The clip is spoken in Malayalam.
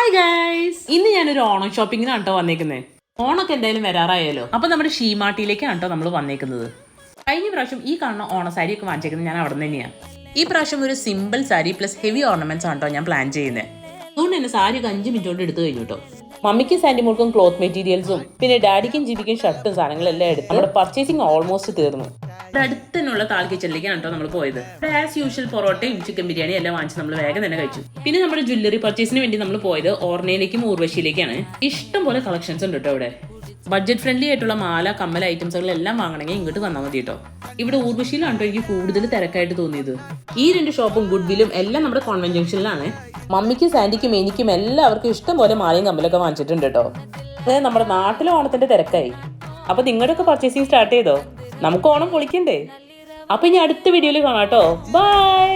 ഹായ് ഗൈസ്, ഇന്ന് ഞാനൊരു ഓണം ഷോപ്പിങ്ങിനാണ് കേട്ടോ വന്നേക്കുന്നത്. ഓണൊക്കെ എന്തായാലും വരാറായാലോ. അപ്പൊ നമ്മുടെ ഷീമാർട്ടിലേക്കാണ് കേട്ടോ നമ്മൾ വന്നേക്കുന്നത്. കഴിഞ്ഞ പ്രാവശ്യം ഈ കാണുന്ന ഓണ സാരി ഒക്കെ വാങ്ങിച്ചേക്കുന്നത് ഞാൻ അവിടെ തന്നെയാണ്. ഈ പ്രാവശ്യം ഒരു simple sari plus heavy ornaments ആണ് കേട്ടോ ഞാൻ പ്ലാൻ ചെയ്യുന്നത്. അതുകൊണ്ട് തന്നെ സാരി ഒക്കെ 5 മിനിറ്റ് കൊണ്ട് എടുത്തു കഴിഞ്ഞു കേട്ടോ. മമ്മിക്കും സാൻഡിമോൾക്കും ക്ലോത്ത് മെറ്റീരിയൽസും പിന്നെ ഡാഡിക്കും ജിബിക്കും ഷർട്ടും സാധനങ്ങളെല്ലാം എടുത്ത് നമ്മുടെ പർച്ചേസിങ് ഓൾമോസ്റ്റ് തീർന്നു. അടുത്തന്നുള്ള താൽ കിച്ചണിലേക്കാണ് കേട്ടോ നമ്മൾ പോയത്. ആസ് യൂഷ്വൽ പൊറോട്ടയും ചിക്കൻ ബിരിയാണി എല്ലാം വാങ്ങിച്ച് നമ്മൾ വേഗം തന്നെ കഴിച്ചു. പിന്നെ നമ്മുടെ ജ്വല്ലറി പർച്ചേസിന് വേണ്ടി നമ്മൾ പോയത് ഓർണയിലേക്കും ഊർവശിയിലേക്കാണ്. ഇഷ്ടം പോലെ കളക്ഷൻസ് ഉണ്ട് കേട്ടോ ഇവിടെ. ബഡ്ജറ്റ് ഫ്രണ്ട്ലി ആയിട്ടുള്ള മാല കമ്മൽ ഐറ്റംസുകളെല്ലാം വാങ്ങണമെങ്കിൽ ഇങ്ങോട്ട് വന്നാൽ മതി കേട്ടോ. ഇവിടെ ഊർവശിയിലാണ് കേട്ടോ എനിക്ക് കൂടുതൽ തിരക്കായിട്ട് തോന്നിയത്. ഈ 2 ഷോപ്പും ഗുഡ്വില്ലും എല്ലാം നമ്മുടെ കോൺവെന്റ് ജംഗ്ഷനിലാണ്. മമ്മിക്കും സാൻഡിക്കും എനിക്കും എല്ലാവർക്കും ഇഷ്ടം പോലെ മാലയും കമ്മലൊക്കെ വാങ്ങിച്ചിട്ടുണ്ട് കേട്ടോ. അതായത് നമ്മുടെ നാട്ടിലെ ഓണത്തിന്റെ തിരക്കായി. അപ്പൊ നിങ്ങളുടെയൊക്കെ പർച്ചേസിങ് സ്റ്റാർട്ട് ചെയ്തോ? നമുക്ക് ഓണം പൊളിക്കണ്ടേ? അപ്പൊ ഇനി അടുത്ത വീഡിയോയിൽ കാണാം കേട്ടോ. ബൈ.